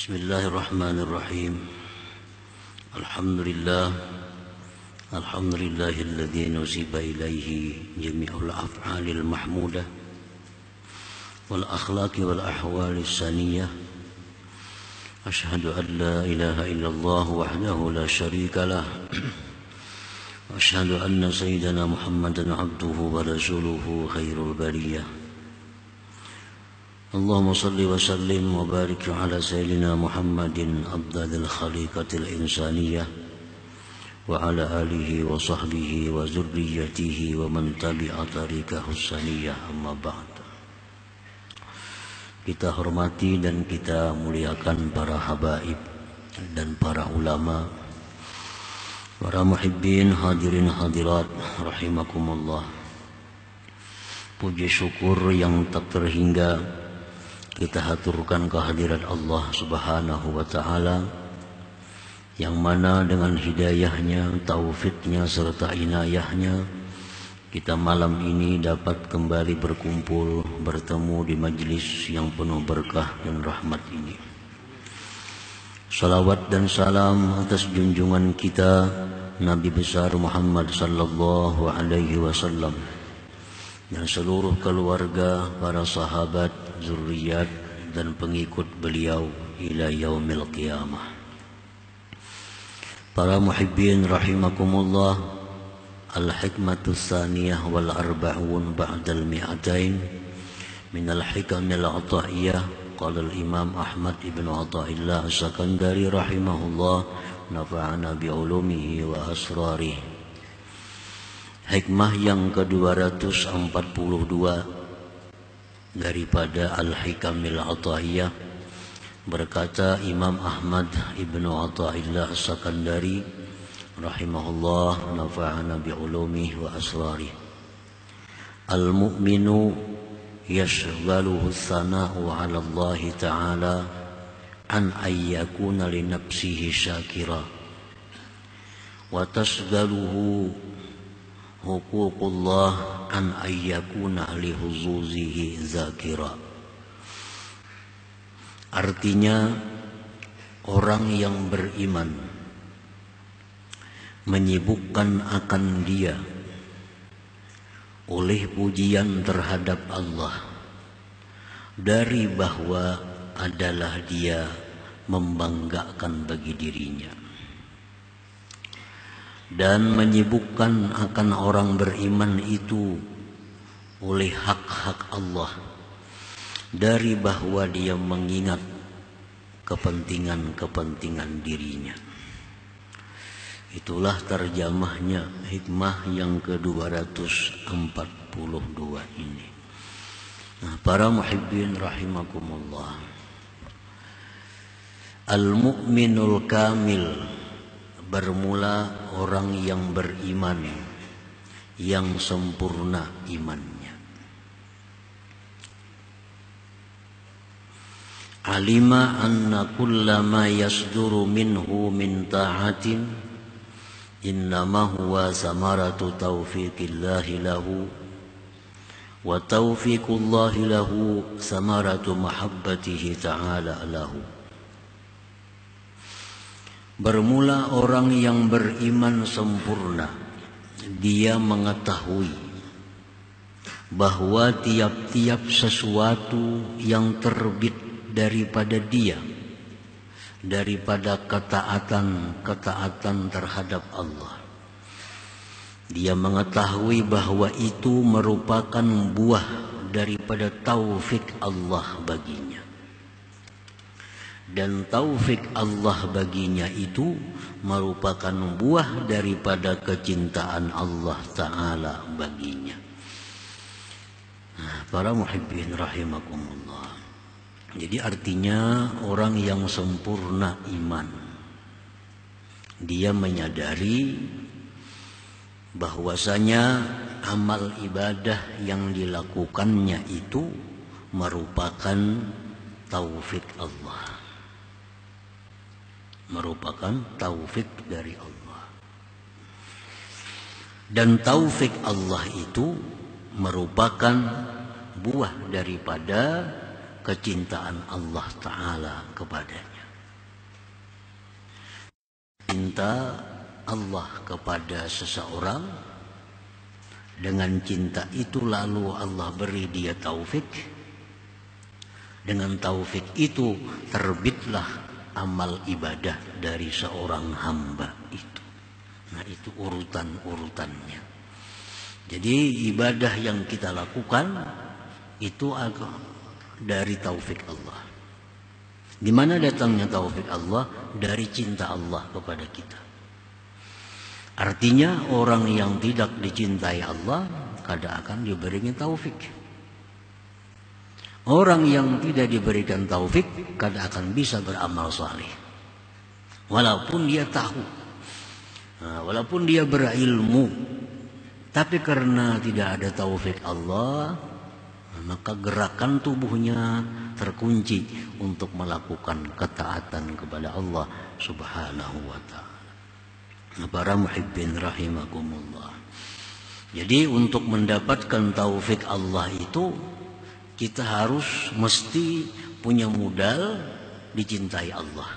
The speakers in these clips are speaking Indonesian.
Bismillahirrahmanirrahim. Alhamdulillahilladzi nusiba ilaihi jami'ul af'alil mahmudah wal akhlaqi wal ahwalis saniyah. Asyhadu an la ilaha illallah wahdahu la syarika lah. Wa asyhadu anna sayyidana Muhammadan abduhu wa rasuluhu khairul bariyah. Allahumma salli wa sallim wa barik ala sayyidina Muhammadin afdalil khaliqatil insaniyah wa ala alihi wa sahbihi wa zurriyatihi wa man tabi'a tariqahu saniyah, amma ba'd. Kita hormati dan kita muliakan para habaib dan para ulama, para muhibbin hadirin hadirat rahimakumullah. Puji syukur yang tak terhingga kita haturkan kehadirat Allah Subhanahu wa ta'ala, yang mana dengan hidayahnya, taufiknya serta inayahnya kita malam ini dapat kembali berkumpul, bertemu di majlis yang penuh berkah dan rahmat ini. Salawat dan salam atas junjungan kita Nabi besar Muhammad sallallahu alaihi wasallam dan seluruh keluarga, para sahabat, zurriyat dan pengikut beliau ila yaumil qiyamah. Para muhibbin rahimakumullah, al-hikmatus tsaniyah wal arba'un ba'dal mi'atain min al-hikamil ata'iyah. Qala al-imam Ahmad ibn Athaillah as-Sakandari rahimahullah, nafa'ana bi'ulumihi wa asrarihi. Hikmah yang ke-242 daripada Al-Hikamil Ata'iyah, berkata Imam Ahmad ibn Athaillah as-Sakandari rahimahullah, nafa'ana bi'ulumihi wa asrarihi. Al-mu'minu yashghaluhu tsana'u 'ala Allah ta'ala an ayyakuna li nafsihi syakira wa tasghaluhu huququllah an ayyakuna li huzuzihi zakira. Artinya, orang yang beriman menyibukkan akan dia oleh pujian terhadap Allah, dari bahwa adalah dia membanggakan bagi dirinya, dan menyibukkan akan orang beriman itu oleh hak-hak Allah, dari bahwa dia mengingat kepentingan-kepentingan dirinya. Itulah terjemahnya hikmah yang ke-242 ini. Nah, para muhibbin rahimakumullah, al-mu'minul kamil, bermula orang yang beriman yang sempurna imannya. Alima anna kullama yasduru minhu min ta'atin innama huwa samaratu taufiqillahi lahu wa taufiqullahi lahu samaratu mahabbatihi ta'ala lahu. Bermula orang yang beriman sempurna, dia mengetahui bahwa tiap-tiap sesuatu yang terbit daripada dia, daripada ketaatan terhadap Allah, dia mengetahui bahwa itu merupakan buah daripada taufik Allah baginya. Dan taufik Allah baginya itu merupakan buah daripada kecintaan Allah Ta'ala baginya. Nah, para muhibbin rahimakumullah, jadi artinya orang yang sempurna iman, dia menyadari bahwasanya amal ibadah yang dilakukannya itu merupakan taufik Allah, merupakan taufik dari Allah. Dan taufik Allah itu merupakan buah daripada kecintaan Allah Ta'ala kepadanya. cinta Allah kepada seseorang, dengan cinta itu lalu Allah beri dia taufik. Dengan taufik itu terbitlah amal ibadah dari seorang hamba itu. Nah, itu urutan-urutannya. Jadi ibadah yang kita lakukan itu dari taufik Allah. Di mana datangnya taufik Allah? Dari cinta Allah kepada kita. Artinya orang yang tidak dicintai Allah kada akan diberikan taufik. Orang yang tidak diberikan taufik kada akan bisa beramal saleh. Walaupun dia tahu, walaupun dia berilmu, tapi karena tidak ada taufik Allah, maka gerakan tubuhnya terkunci untuk melakukan ketaatan kepada Allah Subhanahu wa ta'ala. Para muhibbin rahimakumullah. Jadi untuk mendapatkan taufik Allah itu kita harus mesti punya modal dicintai Allah.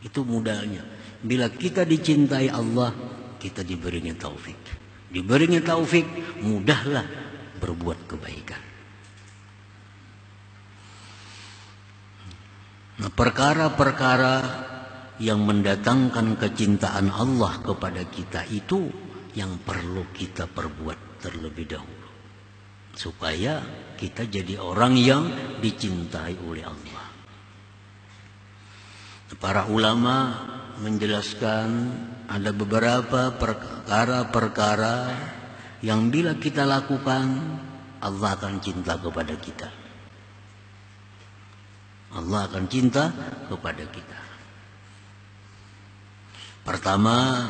Itu modalnya. Bila kita dicintai Allah, kita diberinya taufik. Diberinya taufik, mudahlah berbuat kebaikan. Nah, perkara-perkara yang mendatangkan kecintaan Allah kepada kita itu yang perlu kita perbuat terlebih dahulu, supaya kita jadi orang yang dicintai oleh Allah. Para ulama menjelaskan ada beberapa perkara-perkara yang bila kita lakukan Allah akan cinta kepada kita. Allah akan cinta kepada kita. Pertama,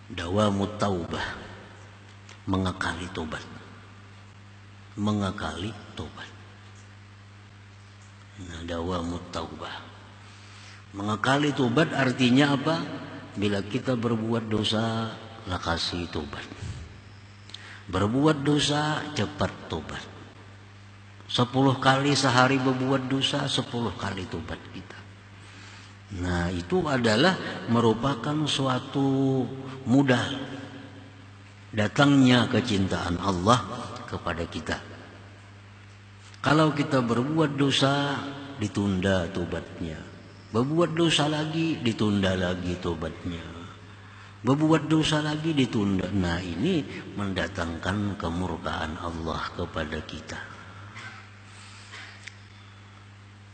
dawamut taubah, mengakali tobat. Mengakali tobat. Nah, dawamut taubah. Mengakali tobat artinya apa? Bila kita berbuat dosa, lakasi tobat. Berbuat dosa, cepat tobat. 10 kali sehari berbuat dosa, 10 kali tobat kita. Nah, itu adalah merupakan suatu modal datangnya kecintaan Allah kepada kita. Kalau kita berbuat dosa, ditunda tobatnya. Berbuat dosa lagi, ditunda lagi tobatnya. Berbuat dosa lagi, ditunda. Nah, ini mendatangkan kemurkaan Allah kepada kita.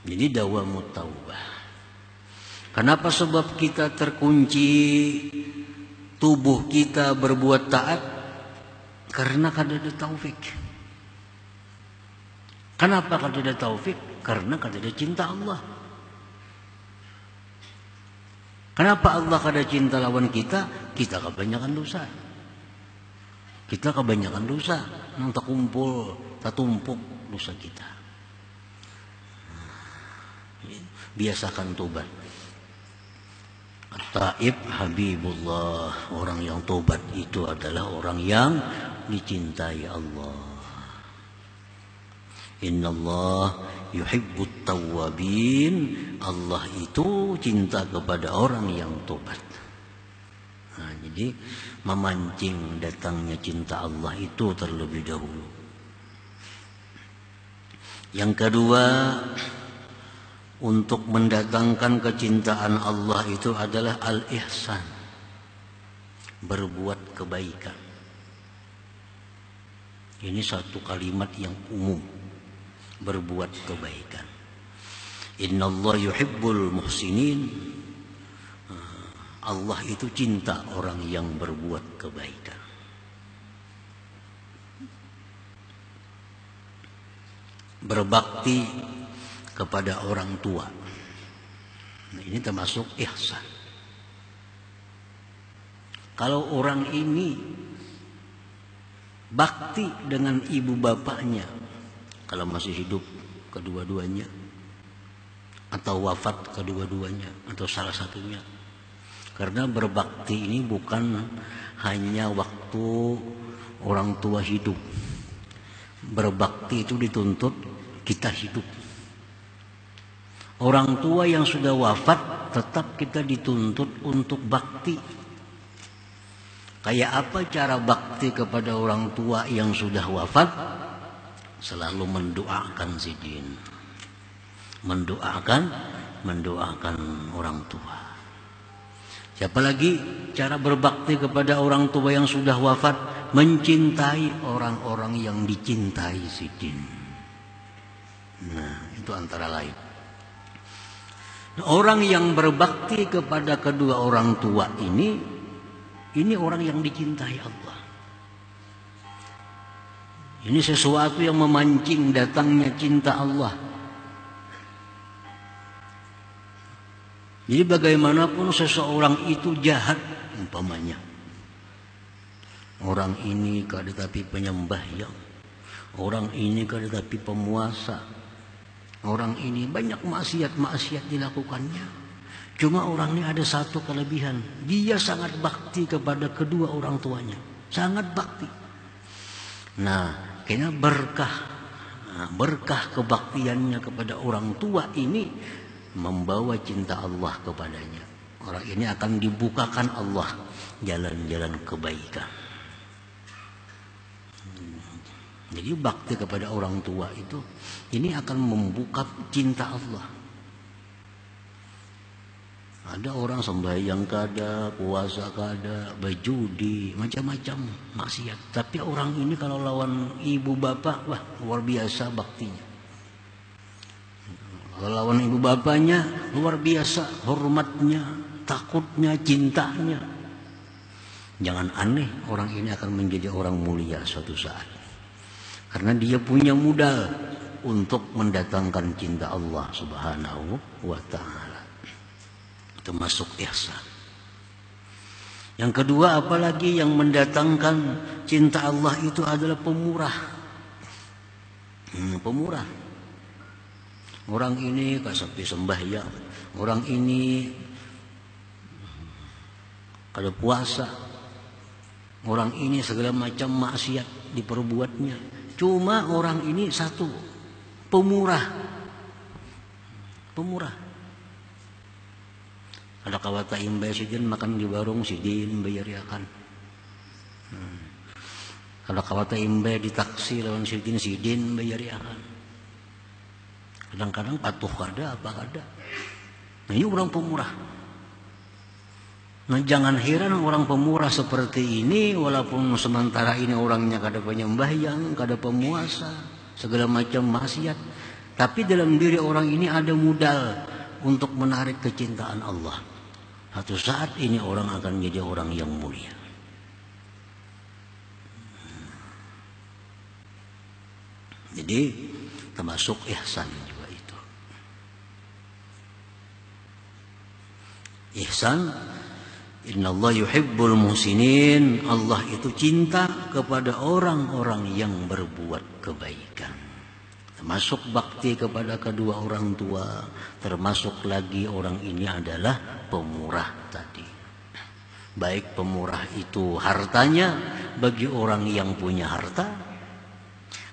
Jadi dawamut taubah. Kenapa? Sebab kita terkunci tubuh kita berbuat taat karena kada ada taufik. Kenapa kada ada taufik? Karena kada ada cinta Allah. Kenapa Allah kada cinta lawan kita? Kita kebanyakan dosa. Kita kebanyakan dosa. Nang terkumpul, tertumpuk dosa kita. Biasakan tobat. Taib Habibullah, orang yang tobat itu adalah orang yang dicintai Allah. Innallah yuhibbut tawwabin, Allah itu cinta kepada orang yang tobat. Nah, jadi memancing datangnya cinta Allah itu terlebih dahulu. Yang kedua, untuk mendatangkan kecintaan Allah itu adalah al-ihsan, berbuat kebaikan. Ini satu kalimat yang umum, berbuat kebaikan. Innallah yuhibbul muhsinin, Allah itu cinta orang yang berbuat kebaikan. Berbakti kepada orang tua. Nah, ini termasuk ihsan. Kalau orang ini bakti dengan ibu bapaknya, kalau masih hidup kedua-duanya, atau wafat kedua-duanya, atau salah satunya. Karena berbakti ini bukan hanya waktu orang tua hidup. Berbakti itu dituntut kita hidup. Orang tua yang sudah wafat tetap kita dituntut untuk bakti. Kayak apa cara bakti kepada orang tua yang sudah wafat? Selalu mendoakan sidin. Mendoakan orang tua. Siapa lagi cara berbakti kepada orang tua yang sudah wafat? Mencintai orang-orang yang dicintai sidin. Nah, itu antara lain. Orang yang berbakti kepada kedua orang tua ini orang yang dicintai Allah. Ini sesuatu yang memancing datangnya cinta Allah. Jadi bagaimanapun seseorang itu jahat umpamanya. Orang ini kada tapi penyembahyang. Orang ini kada tapi pemuasa. Orang ini banyak maksiat dilakukannya. Cuma orang ini ada satu kelebihan. Dia sangat bakti kepada kedua orang tuanya. Sangat bakti. Nah, karena berkah kebaktiannya kepada orang tua ini membawa cinta Allah kepadanya. Orang ini akan dibukakan Allah jalan-jalan kebaikan. Jadi bakti kepada orang tua itu ini akan membuka cinta Allah. Ada orang sembahyang kada, puasa kada, berjudi, macam-macam maksiat. Tapi orang ini kalau lawan ibu bapak, wah luar biasa baktinya. Kalau lawan ibu bapaknya, luar biasa hormatnya, takutnya, cintanya. Jangan aneh, orang ini akan menjadi orang mulia suatu saat. Karena dia punya modal untuk mendatangkan cinta Allah Subhanahu wa ta'ala. Termasuk ihsan. Yang kedua, apalagi yang mendatangkan cinta Allah itu adalah pemurah. Pemurah. Orang ini kasapi sembahyang. Orang ini kada puasa. Orang ini segala macam maksiat diperbuatnya. Cuma orang ini satu, pemurah. Pemurah. Ada kawata imbai sidin makan di warung sidin bayariakan. Ada kawata imbai di taksi lawan sidin bayariakan. Kadang-kadang patuh kada apa kada. Nah, ini orang pemurah. Nah, jangan heran orang pemurah seperti ini, walaupun sementara ini orangnya kada penyembahyang, kada pemuasa, segala macam maksiat, tapi dalam diri orang ini ada modal untuk menarik kecintaan Allah. Satu saat ini orang akan menjadi orang yang mulia. Jadi termasuk ihsan juga itu. Ihsan, Innallaha yuhibbul muhsinin. Allah itu cinta kepada orang-orang yang berbuat kebaikan. Termasuk bakti kepada kedua orang tua. Termasuk lagi orang ini adalah pemurah tadi. Baik pemurah itu hartanya bagi orang yang punya harta,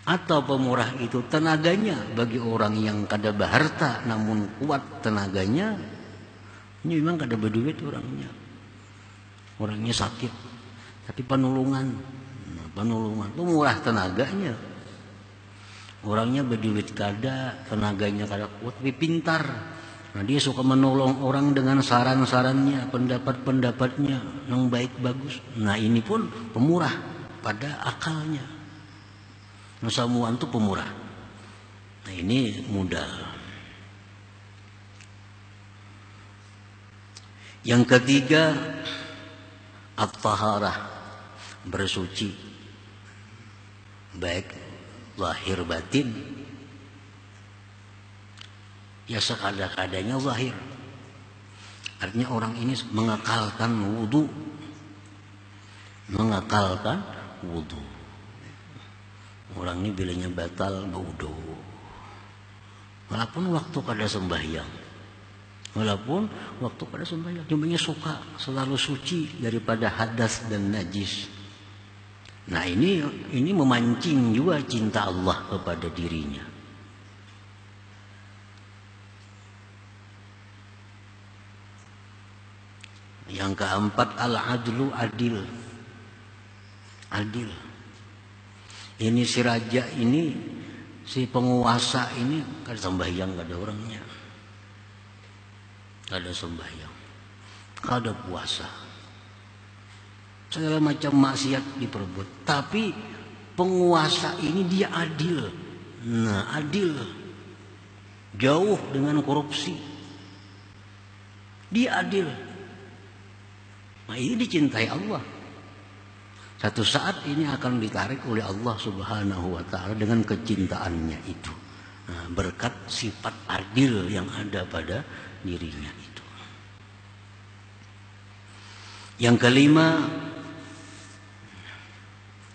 atau pemurah itu tenaganya bagi orang yang kada berharta namun kuat tenaganya. Ini memang kada berduit orangnya. Orangnya sakit, tapi penolongan, pemurah tenaganya. Orangnya berduit kada, tenaganya kada kuat, tapi pintar. Nah, dia suka menolong orang dengan saran-sarannya, pendapat-pendapatnya yang baik bagus. Nah, ini pun pemurah pada akalnya. Nah, semua itu pemurah. Nah, ini modal. Yang ketiga, at-taharah, bersuci, baik lahir batin. Ya sekada-kadanya zahir. Artinya orang ini mengakalkan wudu. Mengakalkan wudu. Orang ini bilanya batal wudu. Walaupun waktu kada sembahyang. Walaupun waktu kada sembahyang. Cumanya suka selalu suci daripada hadas dan najis. Nah ini memancing juga cinta Allah kepada dirinya. Yang keempat al-adlu, adil. Adil. Ini si raja ini, si penguasa ini kada sembahyang, kada orangnya. Kada sembahyang, kada puasa. Segala macam maksiat diperbuat. Tapi penguasa ini dia adil. Nah, adil. Jauh dengan korupsi. Dia adil. Nah, ini dicintai Allah. Satu saat ini akan ditarik oleh Allah Subhanahu wa ta'ala dengan kecintaannya itu. Nah, berkat sifat adil yang ada pada dirinya itu. Yang kelima,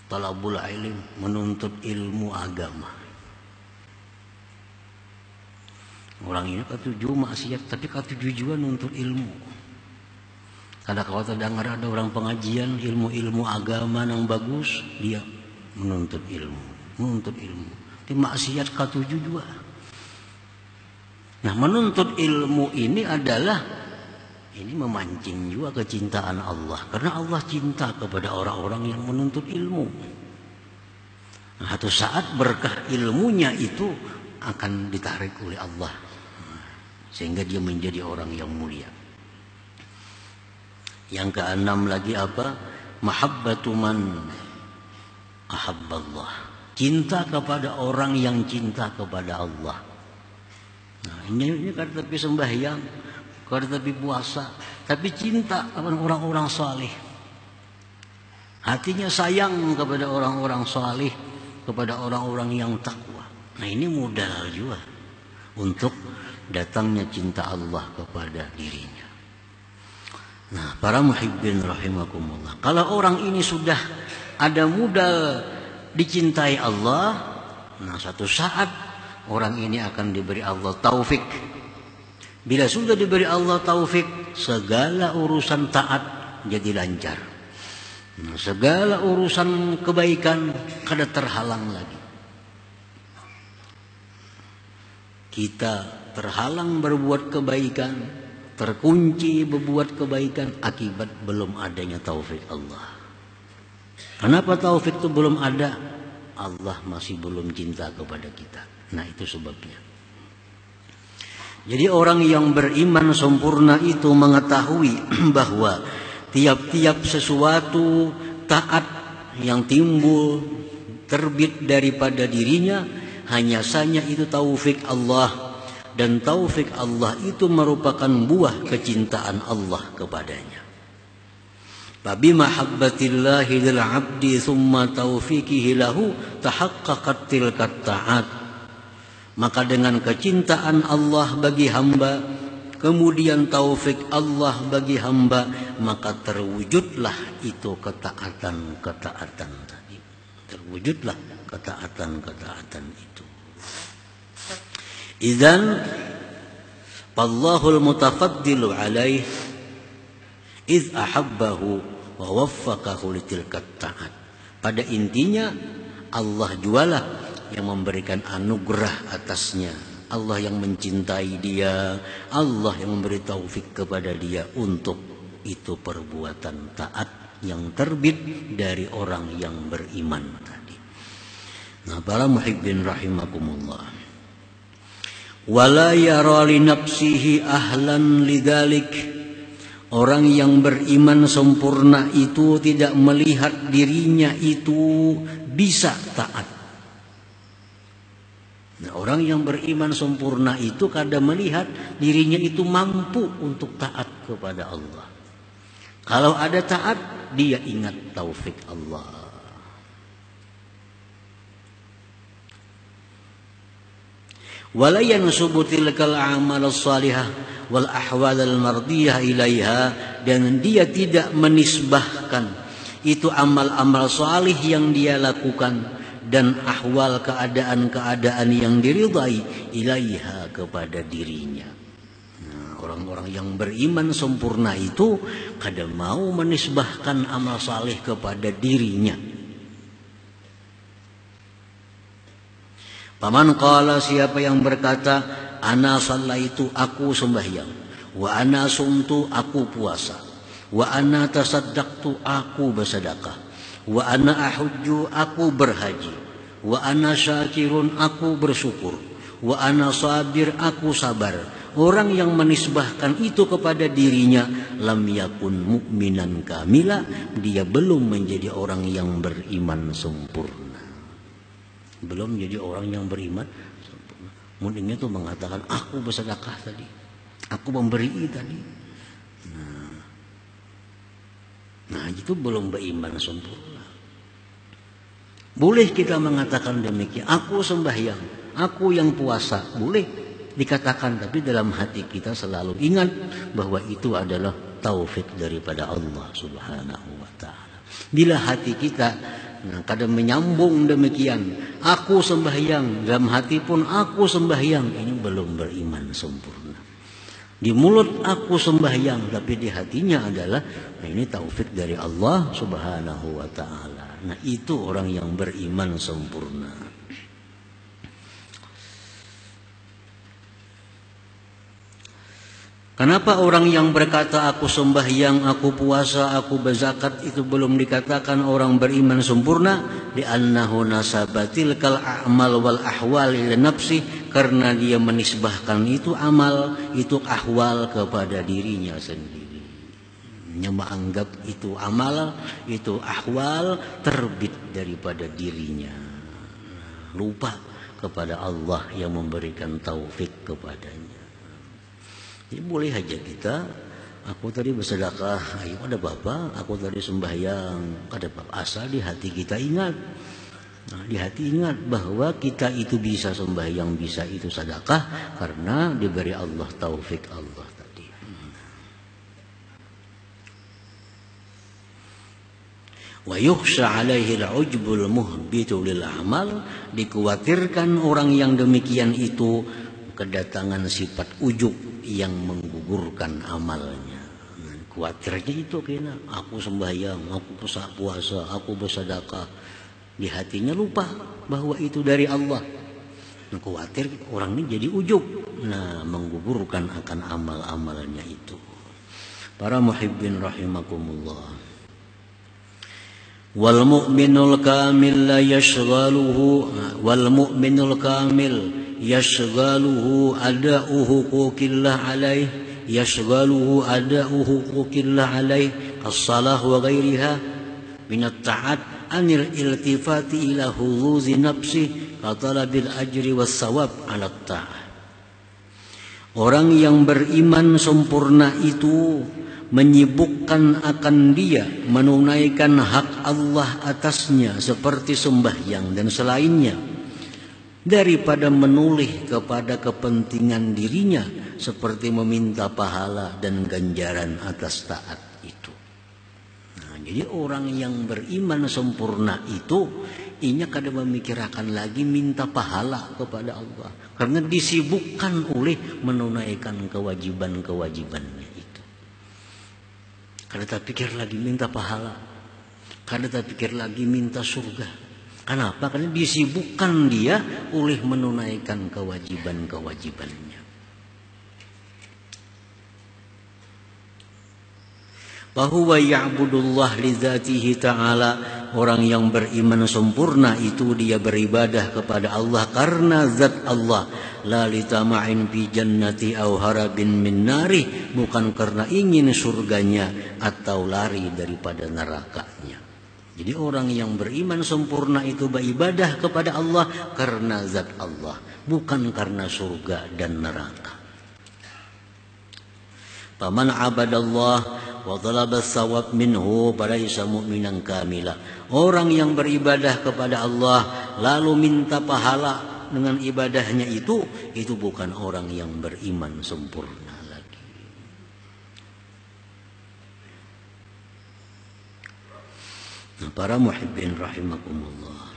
talabul ilm, menuntut ilmu agama. Orang ini katuju maksiat, tapi katuju juga nuntut ilmu. Kada kalau terdengar ada orang pengajian ilmu-ilmu agama yang bagus, dia menuntut ilmu. Tapi maksiat katuju juga. Nah, menuntut ilmu ini adalah memancing juga kecintaan Allah, karena Allah cinta kepada orang-orang yang menuntut ilmu. Nah, satu saat berkah ilmunya itu akan ditarik oleh Allah, sehingga dia menjadi orang yang mulia. Yang keenam lagi apa? Mahabbatu man ahabballah. Cinta kepada orang yang cinta kepada Allah. Nah, ini kada tapi sembahyang, kada tapi puasa, tapi cinta kepada orang-orang saleh. Hatinya sayang kepada orang-orang saleh, kepada orang-orang yang takwa. Nah, ini modal juga untuk datangnya cinta Allah kepada dirinya. Nah, para muhibbin rahimakumullah, kalau orang ini sudah ada modal dicintai Allah, nah satu saat orang ini akan diberi Allah taufik. Bila sudah diberi Allah taufik, segala urusan taat jadi lancar. Nah, segala urusan kebaikan kada terhalang lagi. Kita terhalang berbuat kebaikan, terkunci berbuat kebaikan akibat belum adanya taufik Allah. Kenapa taufik itu belum ada? Allah masih belum cinta kepada kita. Nah, itu sebabnya. Jadi orang yang beriman sempurna itu mengetahui bahwa tiap-tiap sesuatu taat yang timbul terbit daripada dirinya hanya saja itu taufik Allah. Dan taufik Allah itu merupakan buah kecintaan Allah kepadanya. Babi mahabbatillahi lil 'abdi thumma taufiqihi lahu tahaqqaqat tilkat ta'at. Maka dengan kecintaan Allah bagi hamba, kemudian taufik Allah bagi hamba, maka terwujudlah itu ketaatan-ketaatan tadi. Terwujudlah ketaatan-ketaatan itu. Idzan Allahul mutafaddilu alaih idz ahabbahu wa waffaqahu litilkat ta'at. Pada intinya Allah jualah yang memberikan anugerah atasnya. Allah yang mencintai dia, Allah yang memberi taufik kepada dia untuk itu perbuatan taat yang terbit dari orang yang beriman tadi. Nah, para muhibbin rahimakumullah, wala yara li nafsihi ahlan lidzalik. Orang yang beriman sempurna itu tidak melihat dirinya itu bisa taat. Nah, orang yang beriman sempurna itu kadang melihat dirinya itu mampu untuk taat kepada Allah. Kalau ada taat, dia ingat taufik Allah. Wala yansubu tilkal a'mal as-salihah wal ahwal al-mardiyah ilaiha, dan dia tidak menisbahkan itu amal-amal salih yang dia lakukan dan ahwal keadaan-keadaan yang diridai ilaiha kepada dirinya. Nah, orang-orang yang beriman sempurna itu kadang mau menisbahkan amal salih kepada dirinya. Paman qala, siapa yang berkata ana shallaitu, aku sembahyang, wa ana sumtu, aku puasa, wa ana tasaddaqtu, aku bersedekah, wa ana ahujju, aku berhaji, wa ana syakirun, aku bersyukur, wa ana sabir, aku sabar. Orang yang menisbahkan itu kepada dirinya, lam yakun mu'minan kamila, dia belum menjadi orang yang beriman sempurna. Belum jadi orang yang beriman sempurna. Mungkin itu mengatakan aku bersedekah tadi, aku memberi tadi. Nah itu belum beriman sempurna. Boleh kita mengatakan demikian, aku sembahyang, aku yang puasa, boleh dikatakan, tapi dalam hati kita selalu ingat bahwa itu adalah taufik daripada Allah Subhanahu wa ta'ala. Bila hati kita kadang menyambung demikian, aku sembahyang, dalam hati pun aku sembahyang, ini belum beriman sempurna. Di mulut aku sembahyang, tapi di hatinya adalah ini taufik dari Allah Subhanahu wa ta'ala. Nah itu orang yang beriman sempurna. Kenapa orang yang berkata aku sembahyang, aku puasa, aku berzakat itu belum dikatakan orang beriman sempurna? Li'annahu nasabatil kal a'mal wal ahwal ila nafsi, karena dia menisbahkan itu amal, itu ahwal kepada dirinya sendiri. Dia menganggap itu amal, itu ahwal terbit daripada dirinya. Lupa kepada Allah yang memberikan taufik kepadanya. Jadi boleh aja kita, aku tadi bersedekah, ayo ada bapak, aku tadi sembahyang, ada bapak, asal di hati kita ingat. Nah, di hati ingat bahwa kita itu bisa sembahyang, bisa itu sedekah karena diberi Allah taufik Allah tadi. Wa yukhsha alaihi al-ujbul muhbitu lil amal, dikhawatirkan orang yang demikian itu kedatangan sifat ujub yang menggugurkan amalnya. Khawatirnya itu kena, aku sembahyang, aku puasa, aku bersedekah, di hatinya lupa bahwa itu dari Allah. Khawatir orang ini jadi ujub, nah menggugurkan akan amal-amalnya itu. Para muhibbin rahimakumullah. Wal mu'minul kamil la yashghaluhu, wal mu'minul kamil yashghaluhu ada'u huquqillah alaih, yashghaluhu ada'u huquqillah alaih as-salah wa ghairiha min at-ta'at anil iltifati ila huzuzi nafsi katalabil ajri was sawab ala ta'ah. Orang yang beriman sempurna itu menyibukkan akan dia menunaikan hak Allah atasnya seperti sembahyang dan selainnya, daripada menoleh kepada kepentingan dirinya seperti meminta pahala dan ganjaran atas taat itu. Nah, jadi orang yang beriman sempurna itu inya kada memikirkan lagi minta pahala kepada Allah, karena disibukkan oleh menunaikan kewajiban-kewajibannya itu. Kada tak pikir lagi minta pahala, kada tak pikir lagi minta surga. Kenapa? Karena disibukkan dia oleh menunaikan kewajiban-kewajibannya. Bahwa ya'budullah li dzatihi ta'ala, orang yang beriman sempurna itu dia beribadah kepada Allah karena zat Allah, la litama'in fi jannati aw harabin min nari, bukan karena ingin surganya atau lari daripada nerakanya. Jadi orang yang beriman sempurna itu beribadah kepada Allah karena zat Allah, bukan karena surga dan neraka. Faman abadallah wa talaba thawab minhu falaysa mu'minan kamila. Orang yang beribadah kepada Allah lalu minta pahala dengan ibadahnya itu bukan orang yang beriman sempurna. Para muhibbin rahimakumullah.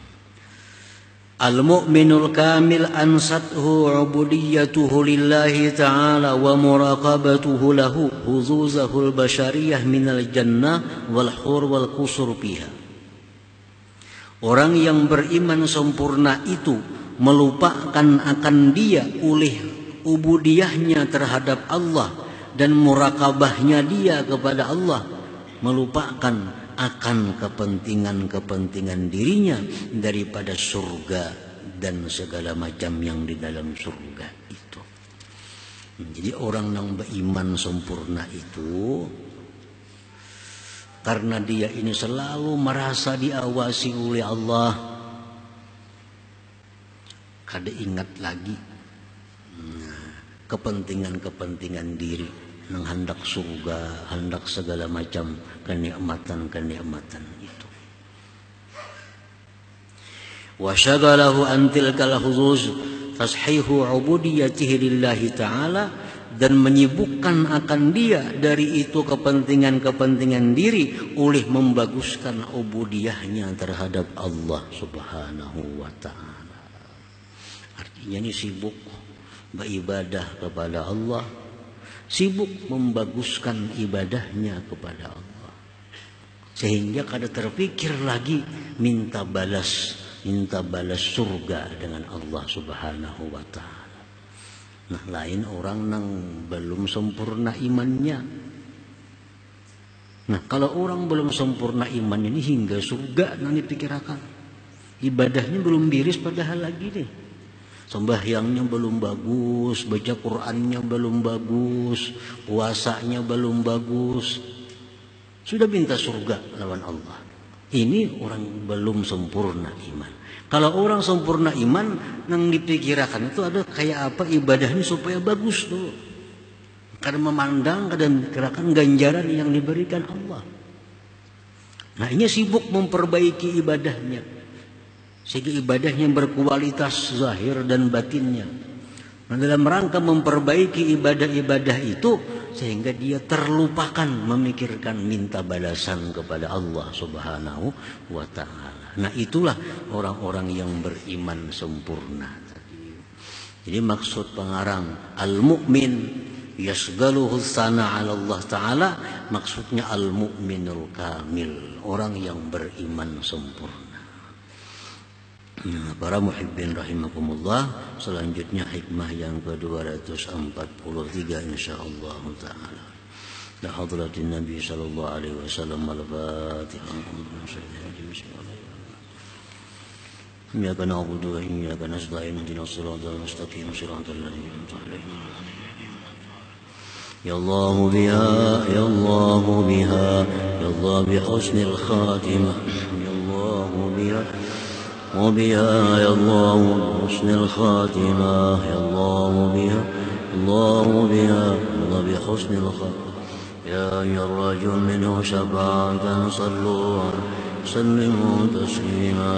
Al-mu'minul kamil ansathu ubudiyatuhu lillahi ta'ala wa muraqabatuhu lahu huzuzahul bashariyah minal jannah wal hur wal qusur fiha. Orang yang beriman sempurna itu melupakan akan dia oleh ubudiyahnya terhadap Allah dan muraqabahnya dia kepada Allah, melupakan akan kepentingan-kepentingan dirinya daripada surga dan segala macam yang di dalam surga itu. Jadi orang yang beriman sempurna itu karena dia ini selalu merasa diawasi oleh Allah, kada ingat lagi kepentingan-kepentingan diri, nang hendak surga, hendak segala macam kenikmatan itu. Wa syagalahu an tilkal huzuz tashihu ubudiyatihi lillahi ta'ala, dan menyibukkan akan dia dari itu kepentingan-kepentingan diri oleh membaguskan ubudiyahnya terhadap Allah Subhanahu wa ta'ala. Artinya ini sibuk beribadah kepada Allah, sibuk membaguskan ibadahnya kepada Allah, sehingga kada terpikir lagi minta balas surga dengan Allah Subhanahu wa ta'ala. Nah, lain orang nang belum sempurna imannya. Nah, kalau orang belum sempurna iman ini hingga surga nang dipikirkan, ibadahnya belum biris padahal lagi nih. Sembahyangnya belum bagus, baca Qur'annya belum bagus, puasanya belum bagus, sudah minta surga lawan Allah. Ini orang belum sempurna iman. Kalau orang sempurna iman, yang dipikirkan itu ada kayak apa ibadahnya supaya bagus tuh. Karena memandang, kadang dipikirkan ganjaran yang diberikan Allah. Nah, ini sibuk memperbaiki ibadahnya, sehingga ibadahnya berkualitas zahir dan batinnya. Nah, dalam rangka memperbaiki ibadah-ibadah itu, sehingga dia terlupakan memikirkan minta balasan kepada Allah Subhanahu wa ta'ala. Nah, itulah orang-orang yang beriman sempurna. Jadi maksud pengarang al-mu'min yasgaluhu sana 'ala Allah Ta'ala, maksudnya al-mu'minul kamil, orang yang beriman sempurna. Nah, para muhibbin rahimakumullah, selanjutnya hikmah yang ke-243 insyaallah taala. La hadratin Nabi sallallahu alaihi wasallam al-Fatihah. Iyyaka na'budu wa iyyaka nasta'in ihdinas siratal mustaqim siratal ladzina an'amta 'alaihim. Ya Allah biha ya Allah biha ya Allah bi husnil khatimah ya Allah biha وبها يا الله حسن الخاتمة يا الله بها الله بها الله بحسن الخاتمة يا أيها الرجل منه شفاعة صلوا وسلموا تسليما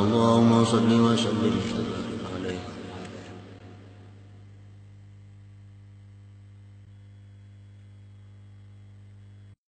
اللهم صل وسلم